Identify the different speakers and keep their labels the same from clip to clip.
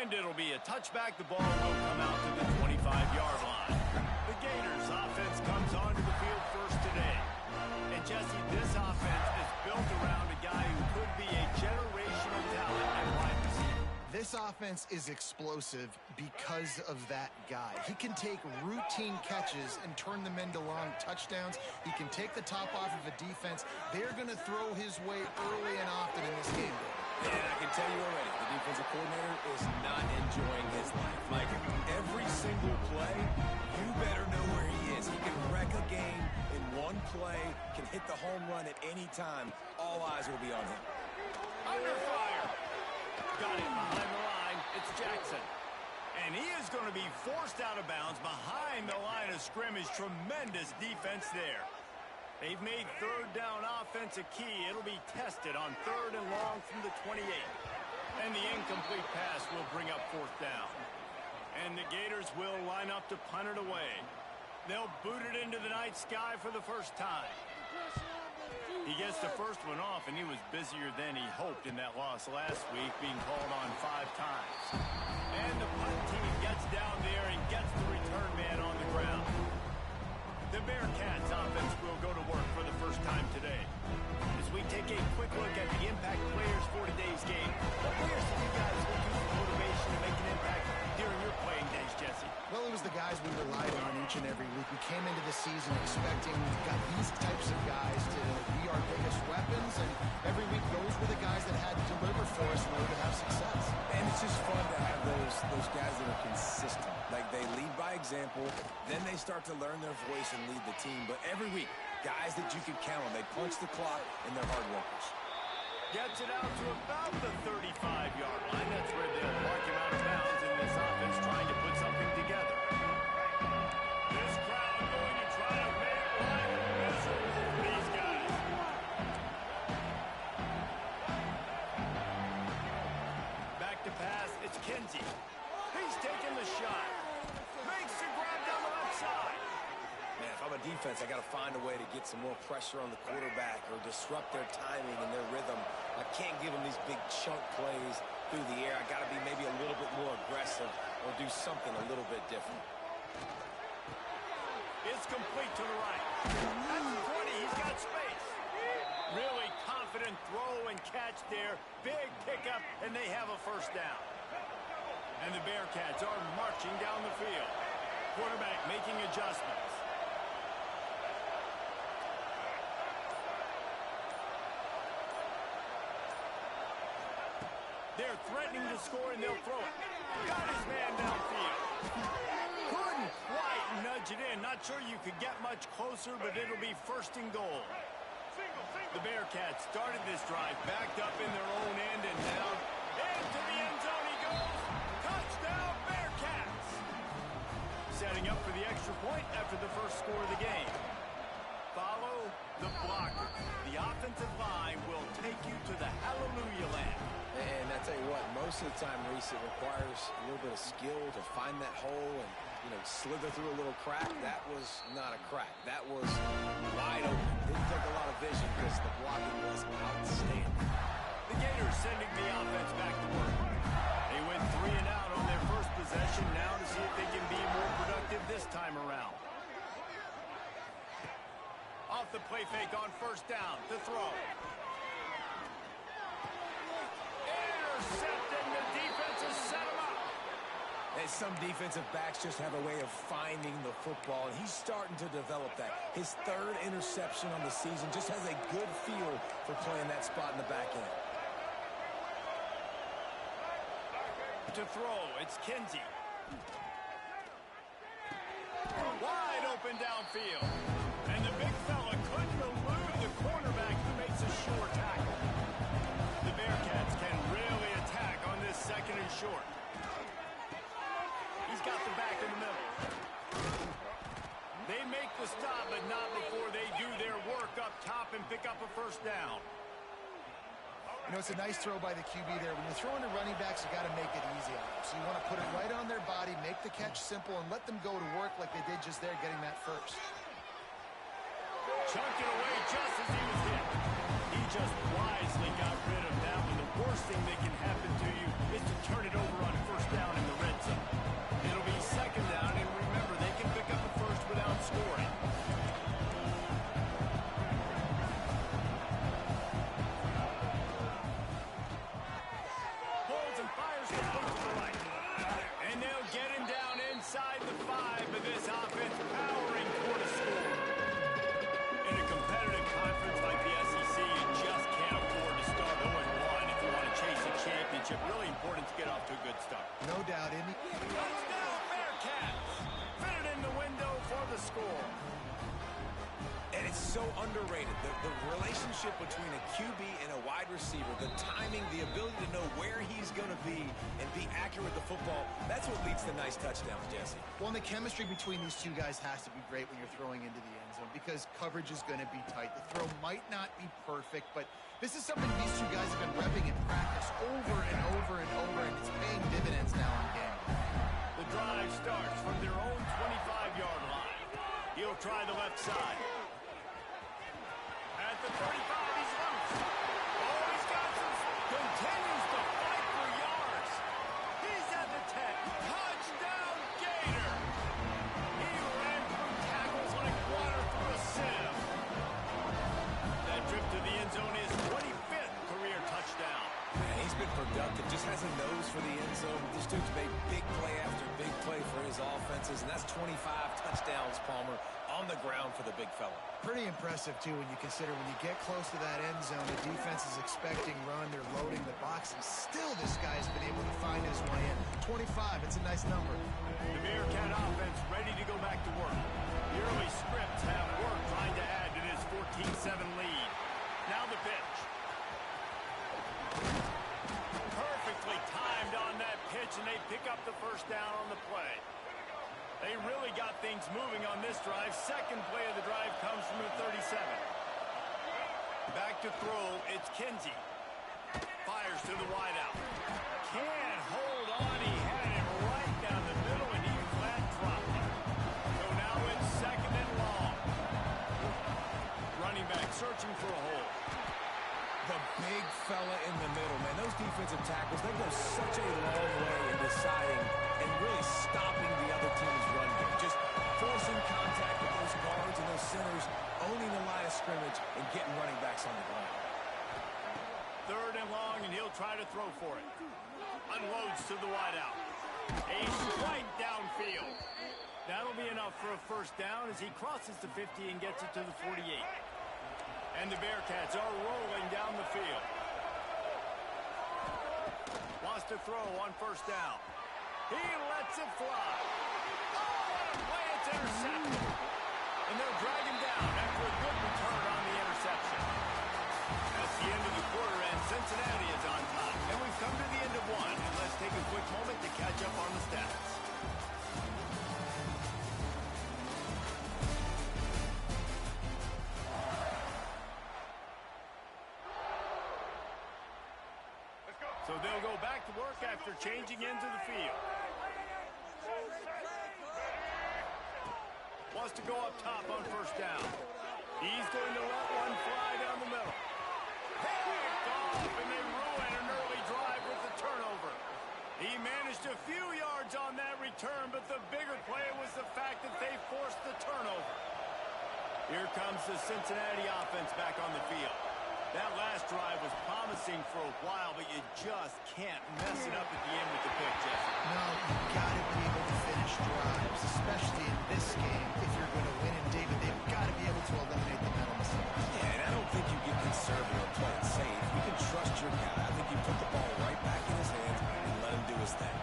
Speaker 1: And it'll be a touchback. The ball will come out to the 25-yard line. The Gators offense comes onto the field first today. And Jesse, this offense is built around a guy who could be a generational talent at wide receiver.
Speaker 2: This offense is explosive because of that guy. He can take routine catches and turn them into long touchdowns. He can take the top off of a defense. They're going to throw his way early and often in this game.
Speaker 3: And I can tell you already, the defensive coordinator is not enjoying his life. Like, every single play, you better know where he is. He can wreck a game in one play, can hit the home run at any time. All eyes will be on him.
Speaker 1: Under fire. Got it behind the line. It's Jackson. And he is going to be forced out of bounds behind the line of scrimmage. Tremendous defense there. They've made third down offense a key. It'll be tested on third and long from the 28. And the incomplete pass will bring up fourth down. And the Gators will line up to punt it away. They'll boot it into the night sky for the first time. He gets the first one off, and he was busier than he hoped in that loss last week, being called on 5 times. And the punt team gets down there and gets the return man on the ground. The Bearcats offense will go to work for the first time today. As we take a quick look at the impact players for today's game, what players did you guys look for motivation to make an impact during your playing days, Jesse?
Speaker 2: Well, it was the guys we relied on each and every week. We came into the season expecting these types of guys to be our biggest weapons, and every week those were the guys that had to deliver for us in order to have success.
Speaker 3: And it's just fun to have those guys that are consistent. Like, they lead by example, then they start to learn their voice and lead the team. But every week, guys that you can count on, they punch the clock, and they're hard workers.
Speaker 1: Gets it out to about the 35-yard line. That's where they'll mark him out of bounds in this offense, trying to put something together. This crowd going to try to make life miserable for these guys. Back to pass, it's Kinsey. He's taking the shot. Makes the grab down the left side.
Speaker 3: Man, if I'm a defense, I got to find a way to get some more pressure on the quarterback or disrupt their timing and their rhythm. I can't give them these big chunk plays through the air. I got to be maybe a little bit more aggressive or do something a little bit different.
Speaker 1: It's complete to the right. At the 20, he's got space. Really confident throw and catch there. Big pickup, and they have a first down. And the Bearcats are marching down the field. Quarterback making adjustments. They're threatening to score, and they'll throw it. Got his man downfield. Couldn't quite nudge it in. Not sure you could get much closer, but it'll be first and goal. The Bearcats started this drive, backed up in their own end, and now into the end zone he goes. Touchdown, Bearcats! Setting up for the extra point after the first score of the game. Follow the blocker. The offensive line will take you to the hallelujah land.
Speaker 3: And I tell you what, most of the time, Reese, it requires a little bit of skill to find that hole and, slither through a little crack. That was not a crack. That was wide open. Didn't take a lot of vision because the blocking was outstanding.
Speaker 1: The Gators sending the offense back to work. They went 3 and out on their first possession. Now to see if they can be more productive this time around. Off the play fake on first down. To throw. Intercepted. The defense has set him up.
Speaker 3: And some defensive backs just have a way of finding the football, and he's starting to develop that. His 3rd interception on the season, just has a good feel for playing that spot in the back end.
Speaker 1: To throw, it's Kinsey. Wide open downfield. And the big fella couldn't elude the cornerback who makes a sure tackle. The Bearcats can really attack on this 2nd and short. He's got the back in the middle. They make the stop, but not before they do their work up top and pick up a first down.
Speaker 2: It's a nice throw by the QB there. When you're throwing to running backs, you got to make it easy on them. So you want to put it right on their body, make the catch simple, and let them go to work like they did just there, getting that first.
Speaker 1: Chunked it away just as he was hit. He just wisely got rid of that one. The worst thing that can happen to you is to turn it over on first down in the red zone. It'll be second down, and remember, they can pick up a first without scoring. Holds and fires the push to the right. And they'll get him down inside the 5, but this offense powering toward a score. In a competitive conference like the SEC, you just can't afford to start 0-1 if you want to chase a championship. Really important to get off to a good start.
Speaker 2: No doubt, Indy.
Speaker 1: Touchdown, Bearcats! Fitted in the window for the score.
Speaker 3: And it's so underrated. The relationship between a QB and a wide receiver, the timing, the ability to know where he's going to be and be accurate with the football, that's what leads to nice touchdowns, Jesse.
Speaker 2: Well, and the chemistry between these two guys has to be great when you're throwing into the end zone because coverage is going to be tight. The throw might not be perfect, but this is something these two guys have been repping in practice over and over and over, and it's paying dividends now in game.
Speaker 1: The drive starts from their own 25-yard line. He'll try the left side. At the 35, he's loose. Oh, he's got some. Continues to fight for yards. He's at the 10. Touchdown, Gator. He ran through tackles like water through a sieve. That trip to the end zone is 25th career touchdown.
Speaker 3: And he's been productive, just has a nose for the end zone. This dude's made big play after big play for his offenses, and that's 25 touchdowns, Palmer, on the ground for the big fella.
Speaker 2: Pretty impressive, too, when you consider when you get close to that end zone, the defense is expecting run, they're loading the box, and still this guy's been able to find his way in. 25, it's a nice number.
Speaker 1: The Bearcat offense ready to go back to work. The early scripts have worked trying to add to this 14-7 lead. Now the pitch. Perfectly timed on that pitch, and they pick up the first down on the play. They really got things moving on this drive. Second play of the drive comes from the 37. Back to throw, it's Kinsey. Fires to the wideout. Can't hold on. He had it right down the middle, and he flat dropped it. So now it's second and long. Running back searching for a hole.
Speaker 3: The big fella in the middle, man. Those defensive tackles, they go such a long way in deciding and really stopping the other team's run game. Just forcing contact with those guards and those centers, owning the line of scrimmage, and getting running backs on the ground.
Speaker 1: Third and long, and he'll try to throw for it. Unloads to the wideout. A strike downfield. That'll be enough for a first down as he crosses the 50 and gets it to the 48. And the Bearcats are rolling down the field. Wants to throw on first down. He lets it fly. Oh, play, it's intercepted. And they'll drag him down after a good return on the interception. That's the end of the quarter, and Cincinnati is on top. And we've come to the end of one. And let's take a quick moment to catch up on the stats. So they'll go back to work after changing into the field. Wants to go up top on first down. He's going to let one fly down the middle. Picked off, and they ruin an early drive with the turnover. He managed a few yards on that return, but the bigger play was the fact that they forced the turnover. Here comes the Cincinnati offense back on the field. That last drive was promising for a while, but you just can't mess it up at the end with the pick, Jesse.
Speaker 2: No, you've got to be able to finish drives, especially in this game if you're going to win. And, David, they've got to be able to eliminate the mental mistakes.
Speaker 3: Yeah, and I don't think you get conservative or play it safe. You can trust your guy. I think you put the ball right back in his hands and let him do his thing.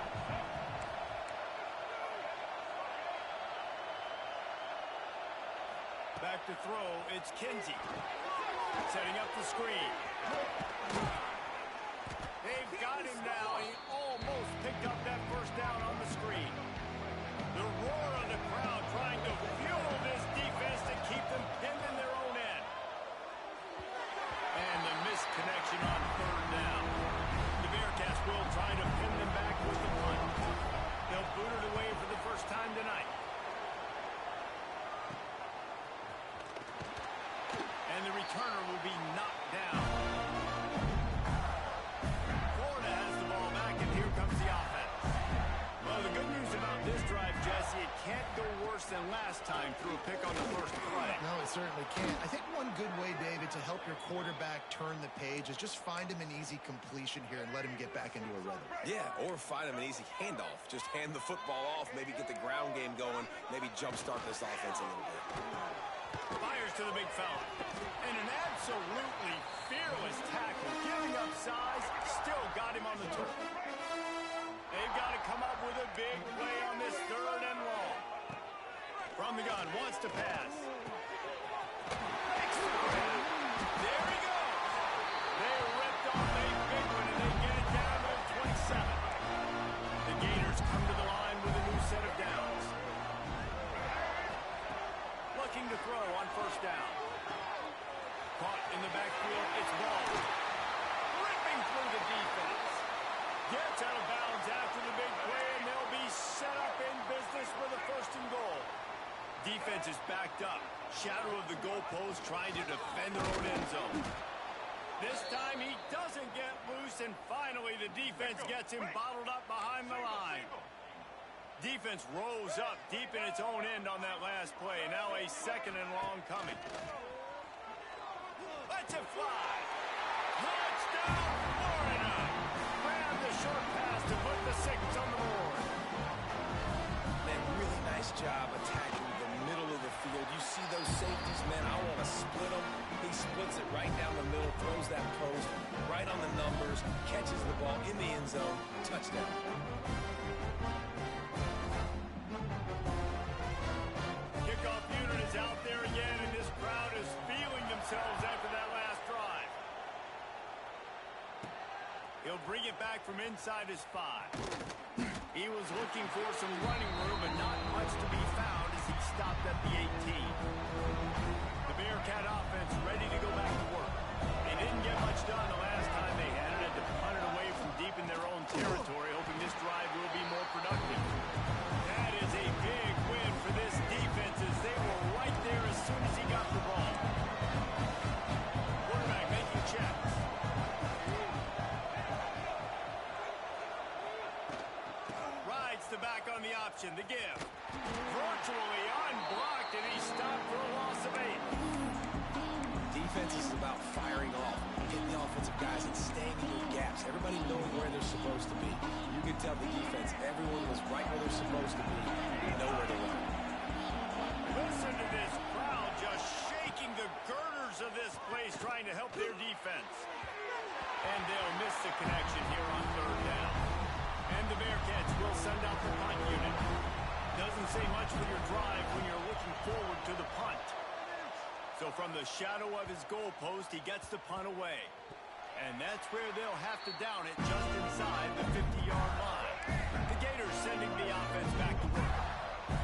Speaker 1: Back to throw, it's Kinsey. Setting up the screen. They've got him now. He almost picked up that first down on the screen. The roar of the crowd trying to fuel this defense to keep them pinned in their own end. And the missed connection on third down. The Bearcats will try to pin them back with the punt. They'll boot it away for the first time tonight. And the returner will be knocked down. can't go worse than last time through a pick on the first play.
Speaker 2: No, it certainly can't. I think one good way, David, to help your quarterback turn the page is just find him an easy completion here and let him get back into a rhythm.
Speaker 3: Yeah, or find him an easy handoff. Just hand the football off, maybe get the ground game going, maybe jumpstart this offense a little bit.
Speaker 1: Fires to the big fella. And an absolutely fearless tackle. Giving up size, still got him on the turf. They've got to come up with a big play on this 3rd and long. From the gun, wants to pass. There he goes. They ripped off a big one, and they get it down to 27. The Gators come to the line with a new set of downs. Looking to throw on 1st down. Caught in the backfield, it's ball. Ripping through the defense. Gets out of bounds after the big play, and they'll be set up in business for the 1st and goal. Defense is backed up. Shadow of the goalpost trying to defend their own end zone. This time he doesn't get loose, and finally the defense gets him bottled up behind the line. Defense rose up deep in its own end on that last play. Now a 2nd and long coming. Let's it fly. Touchdown, Florida. Grab the short pass to put the 6 on the board.
Speaker 3: Man, really nice job attacking the middle of the field. You see those safeties, man, I want to split them. He splits it right down the middle, throws that post, right on the numbers, catches the ball in the end zone, touchdown.
Speaker 1: Kickoff unit is out there again, and this crowd is feeling themselves after that last drive. He'll bring it back from inside his 5. He was looking for some running room, but not much to be found as he stopped at the 18. The Bearcat offense ready to go back to work. They didn't get much done the last time they had it. Had to punt it away from deep in their own territory, hoping this drive will be more productive. That is a big win for this defense as they were right there as soon as he got the ball. Quarterback making checks. Rides the back on the option, the give. Virtually unblocked, and he stopped for a loss of 8.
Speaker 3: Defense is about firing off, hitting the offensive guys and staying in your gaps. Everybody knowing where they're supposed to be. You can tell the defense, everyone was right where they're supposed to be. They know where to run.
Speaker 1: Listen to this crowd just shaking the girders of this place, trying to help their defense. And they'll miss the connection here on 3rd down. And the Bearcats will send out the punt unit. Doesn't say much for your drive when you're looking forward to the punt. So from the shadow of his goalpost, he gets the punt away. And that's where they'll have to down it just inside the 50-yard line. The Gators sending the offense back to work.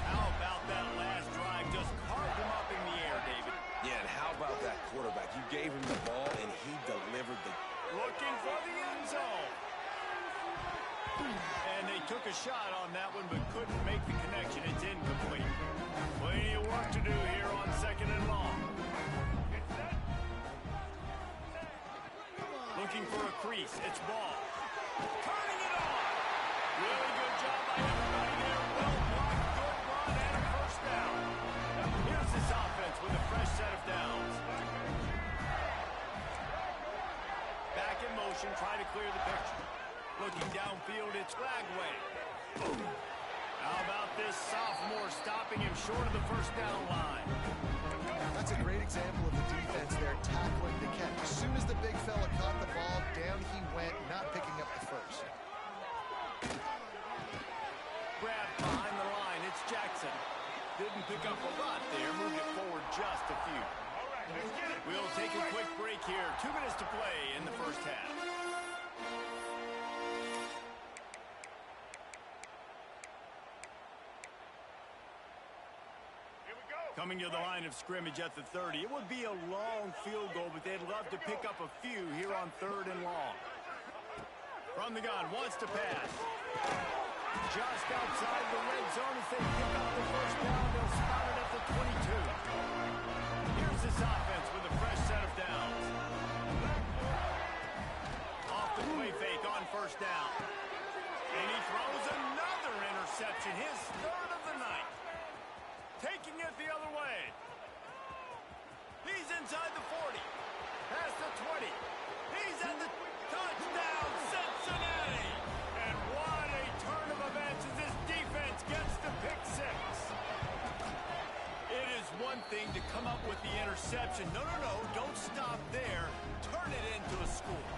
Speaker 1: How about that last drive? Just carved him up in the air, David.
Speaker 3: Yeah, and how about that quarterback? You gave him the ball, and he delivered the...
Speaker 1: Looking for the end zone. And they took a shot on that one, but couldn't make the connection. It's incomplete. Plenty of work to do here on 2nd and long. Looking for a crease. It's ball. Turning it on. Really good job by everybody there. Well blocked, good run, and a 1st down. Here's this offense with a fresh set of downs. Back in motion, trying to clear the picture. Looking downfield, it's Lagway. How about this sophomore stopping him short of the 1st down line?
Speaker 2: That's a great example of the defense there tackling the catch. As soon as the big fella caught the ball, down he went, not picking up the 1st.
Speaker 1: Grab behind the line, it's Jackson. Didn't pick up a lot there, moved it forward just a few. We'll take a quick break here. 2 minutes to play in the 1st half. Coming to the line of scrimmage at the 30. It would be a long field goal, but they'd love to pick up a few here on 3rd and long. From the gun, wants to pass. Just outside the red zone as they pick up the 1st down. They'll spot it at the 22. Here's this offense with a fresh set of downs. Off the play fake on 1st down. And he throws another interception, his 3rd of the night. inside the 40. Past the 20. He's at the touchdown, Cincinnati! And what a turn of events as this defense gets the pick six. It is one thing to come up with the interception. No, don't stop there. Turn it into a score.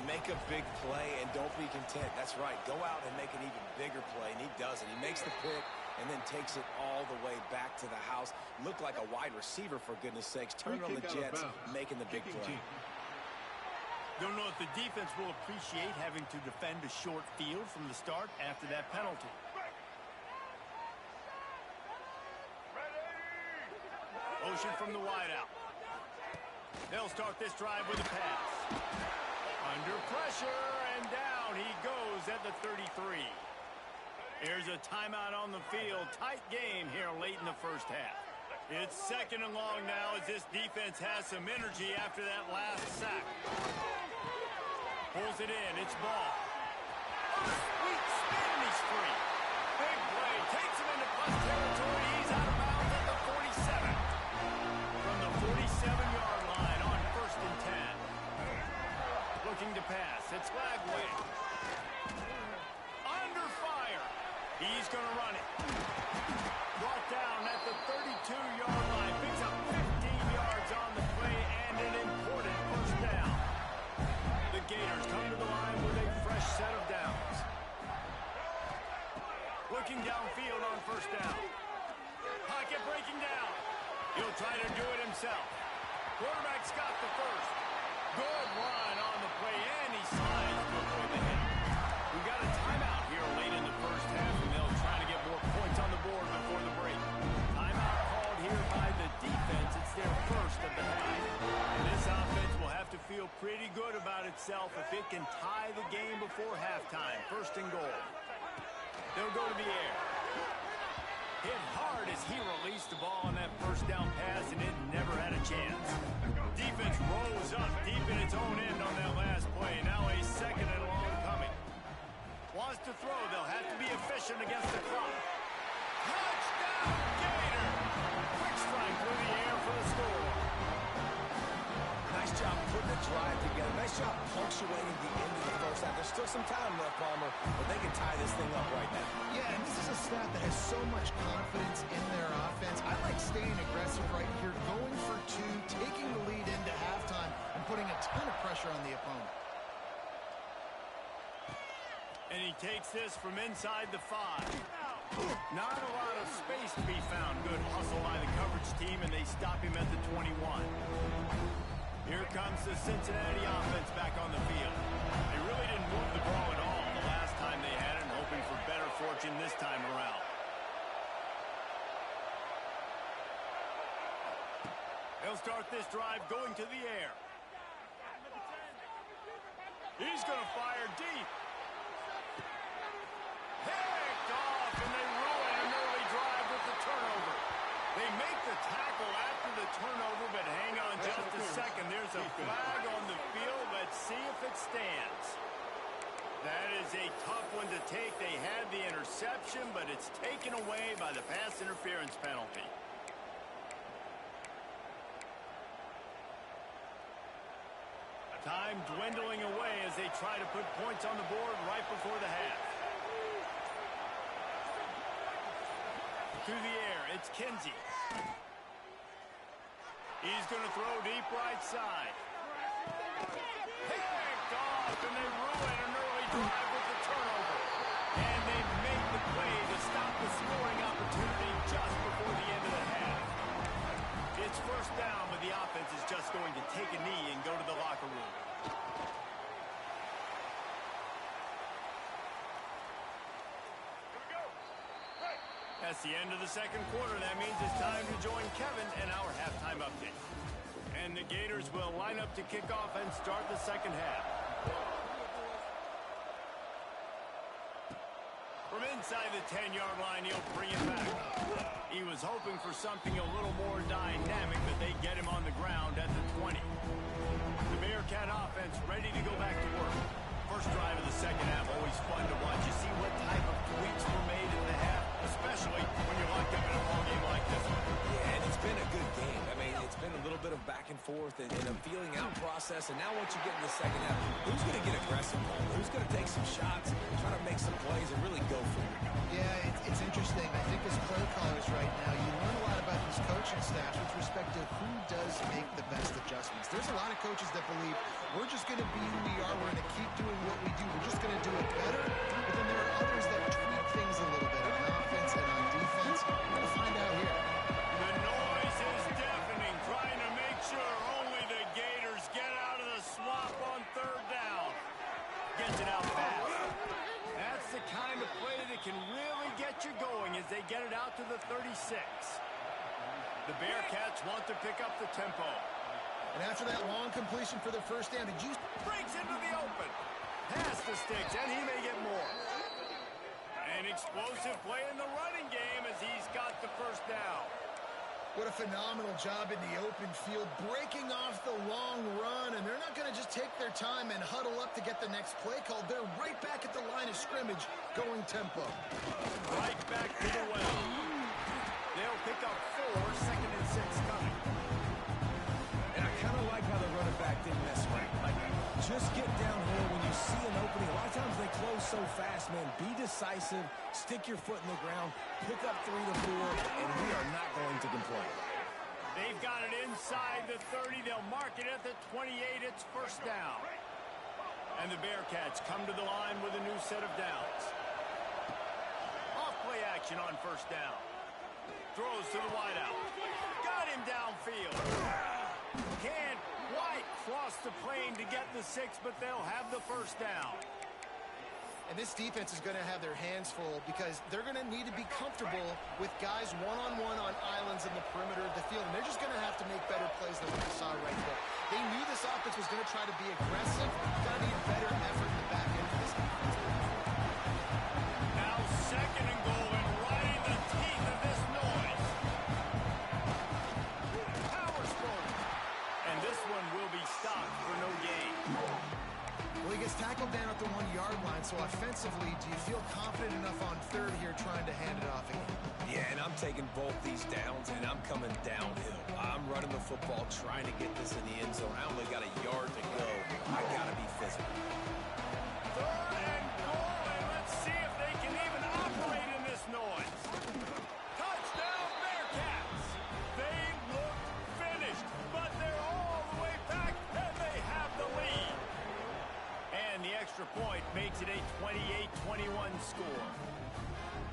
Speaker 3: Make a big play and don't be content. That's right. Go out and make an even bigger play, and he does it. He makes the pick and then takes it all the way back to the house. Looked like a wide receiver, for goodness sakes. Turn on the Jets, making the big play.
Speaker 1: Don't know if the defense will appreciate having to defend a short field from the start after that penalty. Motion from the wideout. They'll start this drive with a pass. Under pressure, and down he goes at the 33. Here's a timeout on the field. Tight game here late in the first half. It's second and long now as this defense has some energy after that last sack. Pulls it in. It's ball. Oh, sweet spin, and he's free. Big play. Takes him into plus territory. He's out of bounds at the 47. From the 47-yard line on 1st and 10. Looking to pass. It's Lagway. Under fire. He's going to run it. Brought down at the 32-yard line. Picks up 15 yards on the play and an important first down. The Gators come to the line with a fresh set of downs. Looking downfield on first down. Pocket breaking down. He'll try to do it himself. Quarterback's got the first. Good run on the play, and he slides to avoid the hit. We've got a timeout here late in the first half, and they'll try to get more points on the board before the break. Timeout called here by the defense. It's their first of the half. And this offense will have to feel pretty good about itself if it can tie the game before halftime. First and goal. They'll go to the air. Hit hard as he released the ball on that first down pass, and it never had a chance. Defense rose up deep in its own end on that last play. Now a second and long coming. Wants to throw. They'll have to be efficient against the clock. Touchdown, Gator! Quick strike through the air for the score.
Speaker 3: Nice job putting the drive together. Nice job punctuating the end of the first half. There's still some time left, Palmer, but they can tie this thing up right now.
Speaker 2: Yeah, and this is a staff that has so much confidence in their offense. I like staying aggressive right here, going for two, taking the lead into halftime, and putting a ton of pressure on the opponent.
Speaker 1: And he takes this from inside the 5. Not a lot of space to be found. Good hustle by the coverage team, and they stop him at the 21. Here comes the Cincinnati offense back on the field. They really didn't move the ball at all the last time they had it, hoping for better fortune this time around. They'll start this drive going to the air. He's going to fire deep. Picked off, and they ruin an early drive with the turnover. They make the tackle after the turnover, but hang on just a second. There's a flag on the field. Let's see if it stands. That is a tough one to take. They had the interception, but it's taken away by the pass interference penalty. Time dwindling away as they try to put points on the board right before the half. Through the air, it's Kinsey. He's going to throw deep right side. Picked off, and they ruin an early drive with the turnover. And they make the play to stop the scoring opportunity just before the end of the half. It's first down, but the offense is just going to take a knee and go to the locker room. That's the end of the second quarter. That means it's time to join Kevin in our halftime update. And the Gators will line up to kick off and start the second half. From inside the 10-yard line, he'll bring it back. He was hoping for something a little more dynamic, but they get him on the ground at the 20. The Bearcat offense ready to go back to work. First drive of the second half, always fun to watch. You see what type of tweaks were made in the half, especially when you're locked up in a ball game like this one.
Speaker 3: Yeah, and it's been a good game. I mean, it's been a little bit of back and forth and a feeling out process. And now once you get in the second half, who's going to get aggressive? Who's going to take some shots, try to make some plays, and really go for it?
Speaker 2: Yeah, it's interesting. I think as play callers right now, you learn a lot about these coaching staffs with respect to who does make the best adjustments. There's a lot of coaches that believe we're just going to be who we are. We're going to keep doing what we do. We're just going to do it better. But then there are others that tweak things a little bit on offense and on defense. We're going to find out here.
Speaker 1: The noise is deafening, trying to make sure only the Gators get out of the swamp on third down. Gets it out fast. That's the kind of play that can really get you going as they get it out to the 36. The Bearcats want to pick up the tempo.
Speaker 2: And after that long completion for the first down, did you...
Speaker 1: Breaks into the open. Past the sticks, and he may get more. An explosive play in the running game as he's got the first down.
Speaker 2: What a phenomenal job in the open field, breaking off the long run, and they're not going to just take their time and huddle up to get the next play called. They're right back at the line of scrimmage, going tempo.
Speaker 1: Right back to the well. They'll pick up 4, 2nd and 6 coming.
Speaker 3: And I kind of like how the running back didn't mess around. Like, just get downhill when you see an opening. A lot of times they close so fast, man. Be decisive, stick your foot in the ground, pick up 3 to 4, and we are not going to complain.
Speaker 1: They've got it inside the 30. They'll mark it at the 28. It's first down. And the Bearcats come to the line with a new set of downs. Off play action on first down. Throws to the wideout. Got him downfield. Can't quite cross the plane to get the 6, but they'll have the first down.
Speaker 2: And this defense is going to have their hands full because they're going to need to be comfortable with guys one-on-one on islands in the perimeter of the field. And they're just going to have to make better plays than what we saw right there. They knew this offense was going to try to be aggressive. Got to need better effort in the back end of this defense.
Speaker 1: Now 2nd and goal, and right in the teeth of this noise. Power stroke. And this one will be stopped for no gain.
Speaker 2: Well, he gets tackled down at the 1-yard line, so offensively, do you feel confident enough on third here trying to hand it off again?
Speaker 3: Yeah, and I'm taking both these downs, and I'm coming downhill. I'm running the football, trying to get this in the end zone. I only got a yard to go. I got to be physical.
Speaker 1: 3rd and goal, and let's see if they can even operate in this noise. Touchdown, Bearcats. They look finished, but they're all the way back, and they have the lead. And the extra point makes it a 28-21 score.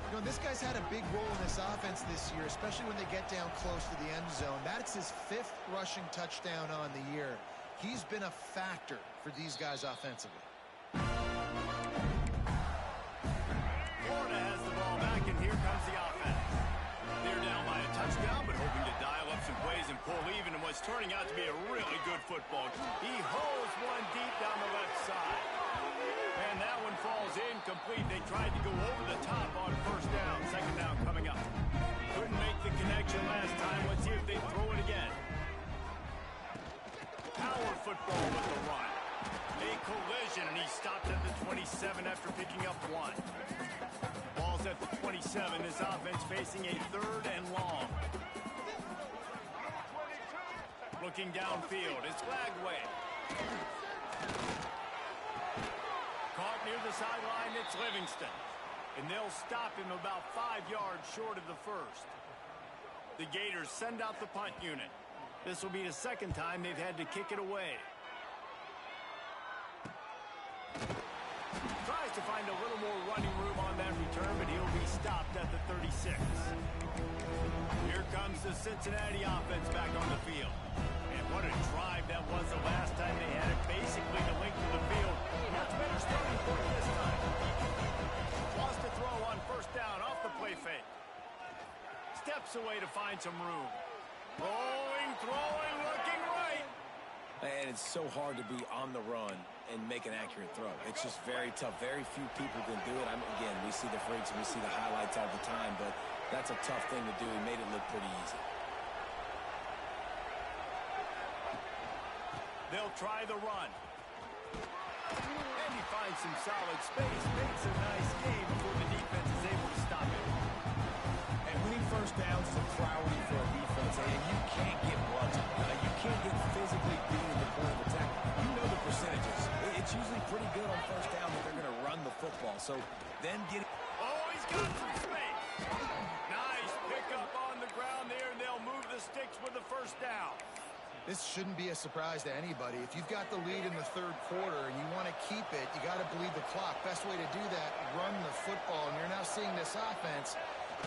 Speaker 2: You know, this guy's had a big role in this offense this year, especially when they get down close to the end zone. That's his 5th rushing touchdown on the year. He's been a factor for these guys offensively.
Speaker 1: Florida has the ball back, and here comes the offense. They're down by a touchdown, but hoping to dial up some plays and pull even in what's turning out to be a really good football. He holds one deep down the left side. And that one falls incomplete. They tried to go over the top on first down. 2nd down coming up. Couldn't make the connection last time. Let's see if they throw it again. Power football with the run. A collision, and he stopped at the 27 after picking up 1. Ball's at the 27. This offense facing a 3rd and long. Looking downfield. It's Lagway. Caught near the sideline, it's Livingston. And they'll stop him about 5 yards short of the first. The Gators send out the punt unit. This will be the 2nd time they've had to kick it away. Tries to find a little more running room on that return, but he'll be stopped at the 36. Here comes the Cincinnati offense back on the field. And what a drive that was the last time they had it, basically the length of the field. Much better starting point this time. Wants to throw on first down off the play fake. Steps away to find some room. Rolling, throwing, looking right.
Speaker 3: And it's so hard to be on the run and make an accurate throw. It's just very tough. Very few people can do it. Again, we see the freaks and we see the highlights all the time, but that's a tough thing to do. He made it look pretty easy.
Speaker 1: They'll try the run. And he finds some solid space. Makes a nice game before the defense is able to stop it.
Speaker 3: And winning first downs is a priority for a defense, and you can't get bludgeoned. You can't get physical. good on first down that they're going to run the football. So then getting...
Speaker 1: Oh, he's got some space. Nice pickup on the ground there, and they'll move the sticks with the first down.
Speaker 2: This shouldn't be a surprise to anybody. If you've got the lead in the third quarter and you want to keep it, you got to bleed the clock. Best way to do that, run the football. And you're now seeing this offense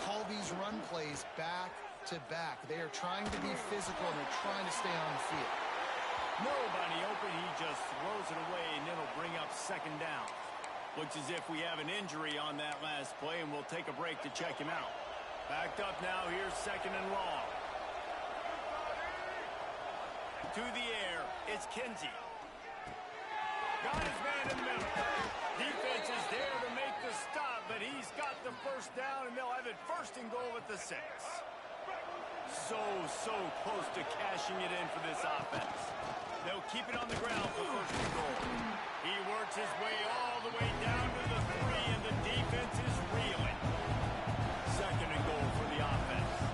Speaker 2: call these run plays back to back. They are trying to be physical, and they're trying to stay on the field.
Speaker 1: Nobody open. He just throws it away, and it'll bring up second down. Looks as if we have an injury on that last play, and we'll take a break to check him out. Backed up now. Here's second and long. To the air, it's Kinsey. Got his man in the middle. Defense is there to make the stop, but he's got the first down, and they'll have it first and goal at the 6. So close to cashing it in for this offense. They'll keep it on the ground for first and goal. He works his way all the way down to the 3, and the defense is reeling. Second and goal for the offense.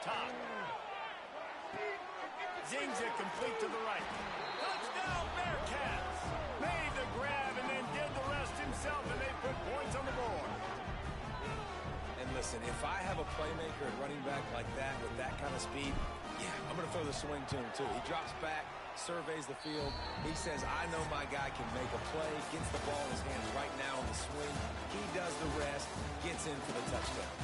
Speaker 1: Top. Zings it complete to the right. Touchdown, Bearcats! Made the grab and then did the rest himself, and they put points on the board.
Speaker 3: And listen, if I have a playmaker at running back like that with that kind of speed, yeah, I'm going to throw the swing to him too. He drops back, surveys the field. He says, I know my guy can make a play, gets the ball in his hands right now on the swing. He does the rest, gets in for the touchdown.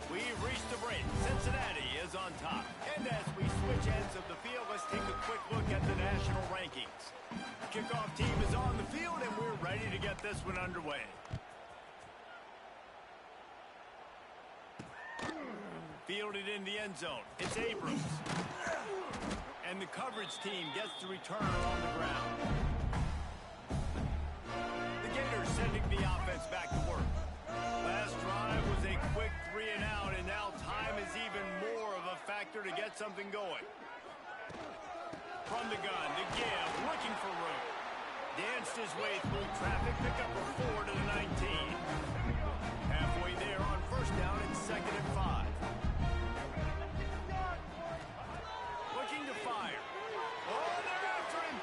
Speaker 1: We've reached the break. Cincinnati is on top. And as we switch ends of the field, let's take a quick look at the national rankings. The kickoff team is on the field, and we're ready to get this one underway. Fielded in the end zone. It's Abrams. And the coverage team gets the returner on the ground. The Gators sending the offense back to work. Last drive was a quick 3 and out, and now time is even more of a factor to get something going. From the gun, the give, looking for room. Danced his way through traffic, pick up a 4 to the 19. Halfway there on first down, it's second and 5. Looking to fire. Oh, they're after him!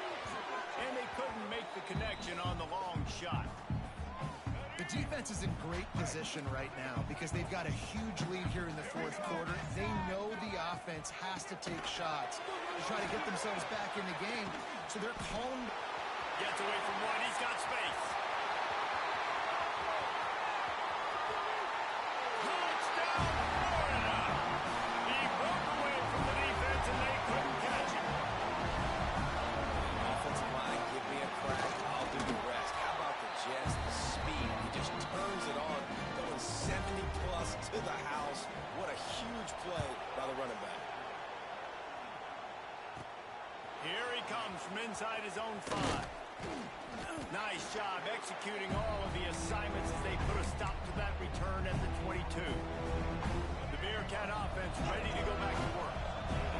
Speaker 1: And they couldn't make the connection on the long shot.
Speaker 2: The defense is in great position right now because they've got a huge lead here in the fourth quarter. They know the offense has to take shots to try to get themselves back in the game. So they're calling.
Speaker 1: Gets away from one. He's got space. Touchdown, Florida! He broke away from the defense, and they couldn't catch him.
Speaker 3: Offensive line, give me a crack. I'll do the rest. How about the Jets? The speed. He just turns it on, going 70-plus to the house. What a huge play by the running back.
Speaker 1: Here he comes from inside his own 5. Nice job executing all of the assignments as they put a stop to that return at the 22. The Bearcat offense ready to go back to work.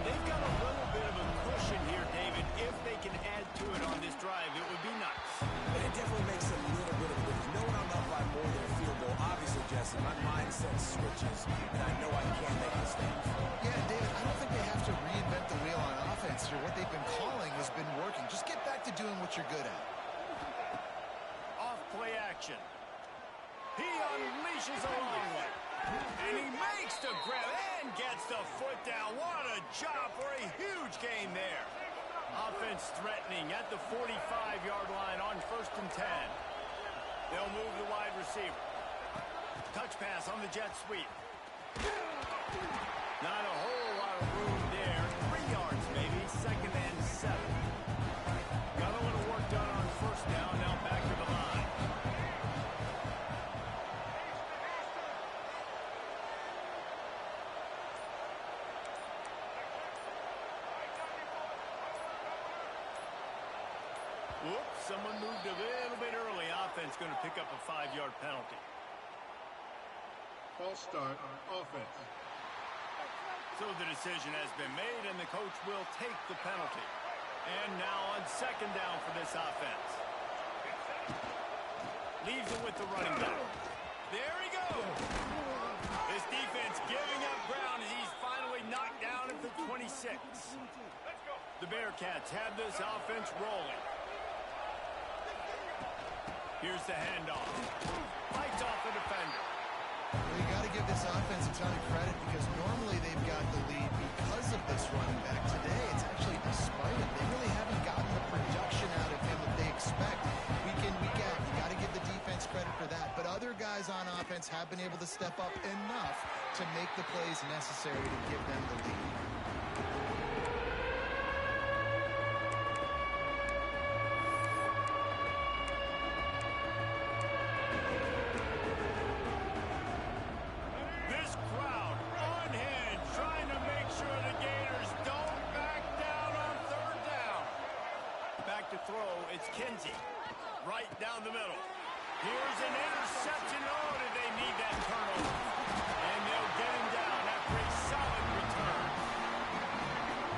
Speaker 1: They've got a little bit of a cushion here, David. If they can add to it on this drive, it would be nice.
Speaker 3: It definitely makes a little bit of a difference. Knowing I'm up by more than a field goal, obviously, Jesse, my mindset switches, and I know I can make mistakes.
Speaker 2: Yeah, David, I don't think they have to reinvent the wheel on offense here. What they've been calling has been working. Just get back to doing what you're good at.
Speaker 1: Off play action. He unleashes a long one. And he makes the grab and gets the foot down. What a job for a huge gain there. Offense threatening at the 45-yard line on first and 10. They'll move the wide receiver. Touch pass on the jet sweep. Not a whole lot of room there. 3 yards maybe, second and 7. Got a little work done on first down, now back to the line. Whoops, someone moved a little bit early. Offense going to pick up a 5-yard penalty.
Speaker 4: False start on offense.
Speaker 1: So the decision has been made, and the coach will take the penalty. And now on second down for this offense. Leaves it with the running back. There he goes. This defense giving up ground as he's finally knocked down at the 26. The The Bearcats have this offense rolling. Here's the handoff. Fights off the defender.
Speaker 2: Well, you got to give this offense a ton of credit because normally they've got the lead because of this running back. Today, it's actually despite him. They really haven't gotten the production out of him that they expect week in, week out. You got to give the defense credit for that. But other guys on offense have been able to step up enough to make the plays necessary to give them the lead.
Speaker 1: Right down the middle. Here's an interception. Oh, did they need that turnover? And they'll get him down after a solid return.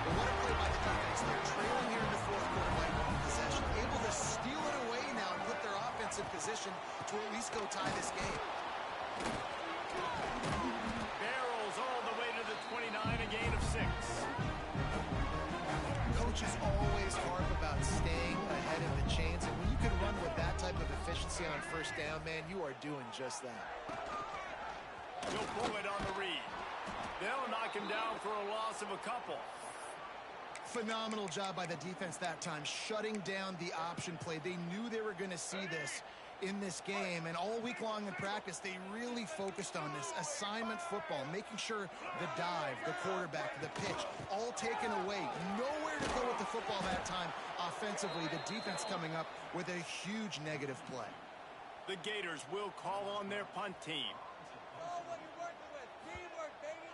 Speaker 2: Well, what a play by the defense. They're trailing here in the fourth quarter by one possession. Able to steal it away now and put their offense in position to at least go tie this game.
Speaker 1: Barrels all the way to the 29, a gain of 6.
Speaker 2: Coaches always harp about staying ahead of the chains, and when you can run with that type of efficiency on first down, man, you are doing just that.
Speaker 1: He'll pull it on the read. They'll knock him down for a loss of a couple.
Speaker 2: Phenomenal job by the defense that time, shutting down the option play. They knew they were going to see this in this game, and all week long in practice, they really focused on this assignment football, making sure the dive, the quarterback, the pitch, all taken away. Nowhere to go with the football that time offensively. The defense coming up with a huge negative play.
Speaker 1: The Gators will call on their punt team.
Speaker 4: What you're working with. Teamwork, baby.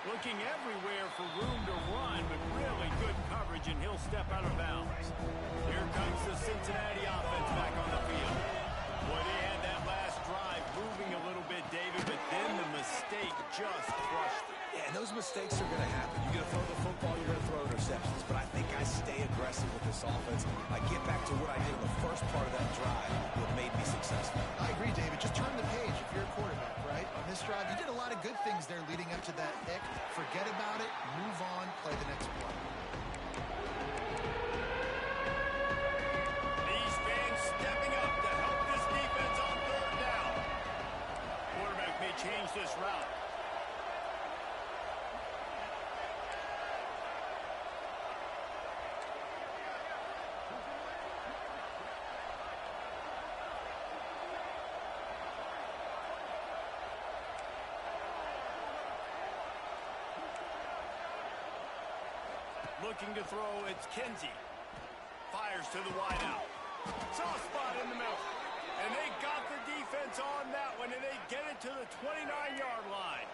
Speaker 1: Looking everywhere for room to run, but really good coverage, and he'll step out of bounds. Here comes the Cincinnati offense back on the field. Boy, they had that last drive moving a little bit, David, but then the mistake just crushed it.
Speaker 3: Yeah, and those mistakes are going to happen. You're going to throw the football, you're going to throw interceptions, but I think I stay aggressive with this offense. I get back to what I did in the first part of that drive, what made me successful.
Speaker 2: I agree, David. Just turn the page if you're a quarterback, right? On this drive, you did a lot of good things there leading up to that pick. Forget about it, move on, play the next play.
Speaker 1: These fans stepping up to help this defense on third down. Quarterback may change this route. Looking to throw, it's Kinsey. Fires to the wideout. Soft spot in the middle. And they got the defense on that one, and they get it to the 29-yard line.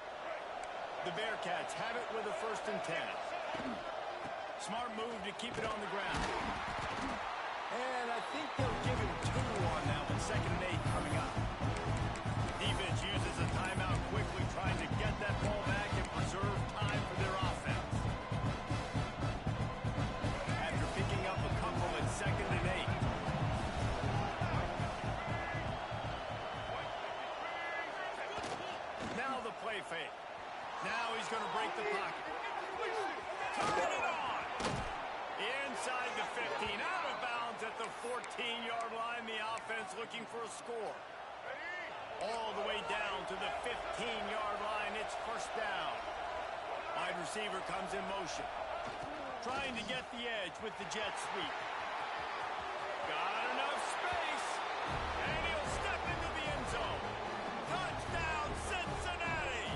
Speaker 1: The Bearcats have it with a 1st and 10. Smart move to keep it on the ground. And I think they'll give him 2 on that one. 2nd and 8 coming up. Defense uses a timeout quickly, trying to get that ball back and preserve time for their offense. After picking up a couple at 2nd and 8. Now the play fake. Now he's going to break the pocket. Turn it on! Inside the 15, out of bounds at the 14-yard line. The offense looking for a score. All the way down to the 15-yard line. It's 1st down. Wide receiver comes in motion. Trying to get the edge with the jet sweep. Got enough space. And he'll step into the end zone. Touchdown, Cincinnati!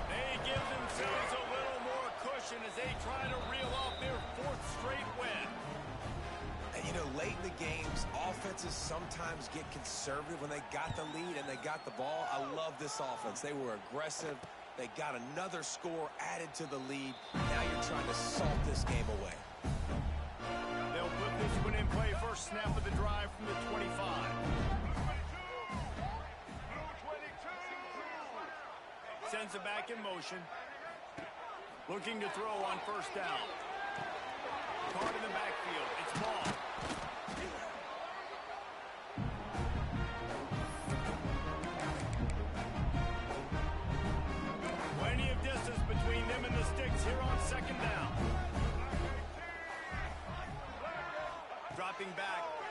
Speaker 1: They give themselves a little more cushion as they try to reel off their 4th straight win.
Speaker 3: And, you know, late in the games, offenses sometimes get conservative when they got the lead and they got the ball. I love this offense. They were aggressive. They got another score added to the lead. Now you're trying to salt this game away.
Speaker 1: They'll put this one in play. First snap of the drive from the 25. Sends it back in motion. Looking to throw on 1st down. Card in the backfield. It's ball.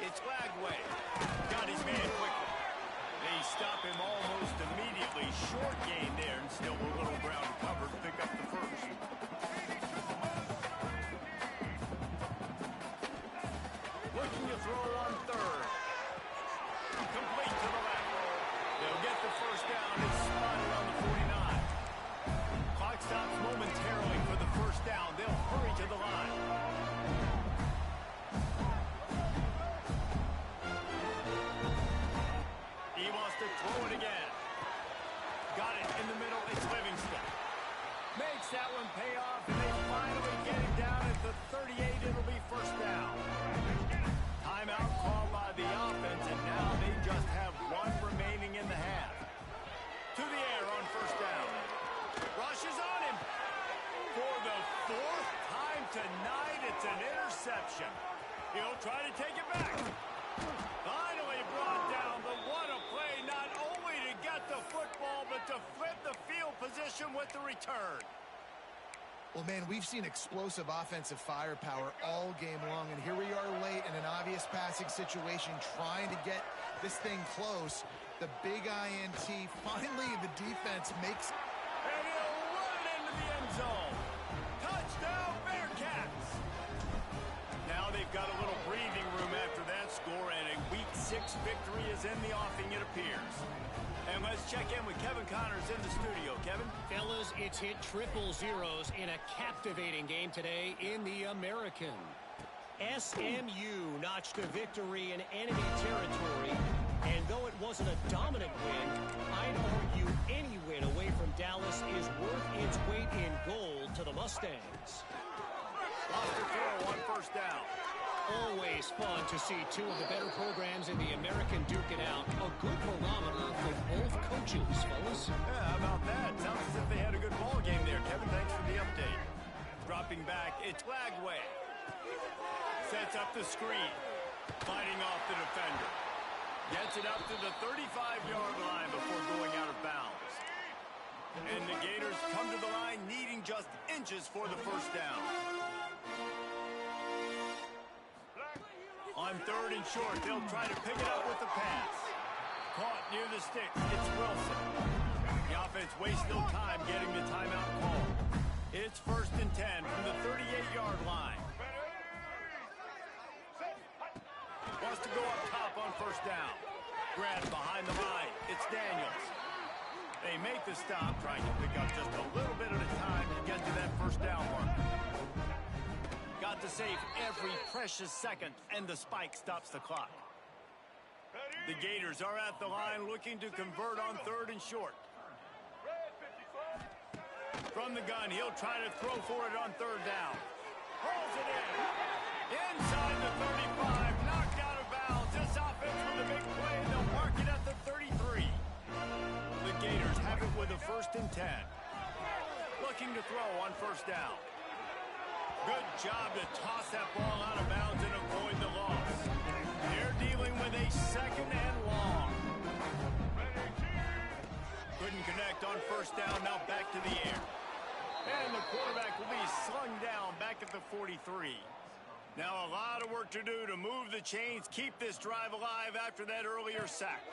Speaker 1: It's Lagway. Got his man quickly. They stop him almost immediately. Short gain there, and still a little ground covered to pick up the first. Looking to throw on third. Complete to the left. They'll get the first down. It's spotted on the 49. Clock stops momentarily for the first down. They'll hurry to the line. He wants to throw it again. Got it in the middle. It's Livingston. Makes that one pay off, and they finally get it down at the 38. It'll be first down. Timeout called by the offense, and now they just have one remaining in the half. To the air on first down. Rushes on him. For the fourth time tonight, it's an interception. He'll try to take it back. Finally brought down, but what a play, not only to get the football, but to flip the field position with the return.
Speaker 2: Well, man, we've seen explosive offensive firepower all game long, and here we are late in an obvious passing situation trying to get this thing close. The big INT, finally the defense makes...
Speaker 1: And he'll run it into the end zone. Touchdown, Bearcats! Now they've got a little breathing room after that score, and a Week 6 victory is in the offing, it appears. And let's check in with Kevin Connors in the studio. Kevin?
Speaker 5: Fellas, it's hit triple zeros in a captivating game today in the American. SMU notched a victory in enemy territory, and though it wasn't a dominant win, I'd argue any win away from Dallas is worth its weight in gold to the Mustangs.
Speaker 1: Lost to throw on first down.
Speaker 5: Always fun to see two of the better programs in the American duke it out. A good barometer for both coaches, fellas.
Speaker 1: Yeah, how about that? Sounds as if they had a good ball game there. Kevin, thanks for the update. Dropping back, it's Lagway. Sets up the screen. Fighting off the defender. Gets it up to the 35-yard line before going out of bounds. And the Gators come to the line needing just inches for the first down. On third and short, they'll try to pick it up with the pass. Caught near the sticks. It's Wilson. The offense wastes no time getting the timeout call. It's first and 10 from the 38-yard line. Wants to go up top on first down. Grab behind the line. It's Daniels. They make the stop, trying to pick up just a little bit at a time to get to that first down marker. Got to save every precious second, and the spike stops the clock. The Gators are at the line looking to convert on third and short. From the gun, he'll try to throw for it on third down. Pulls it in. Inside the 35, knocked out of bounds. This offense with a big play, and they'll mark it at the 33. The Gators have it with a first and 10. Looking to throw on first down. Good job to toss that ball out of bounds and avoid the loss. They're dealing with a second and long. Couldn't connect on first down, now back to the air. And the quarterback will be slung down back at the 43. Now a lot of work to do to move the chains, keep this drive alive after that earlier sack.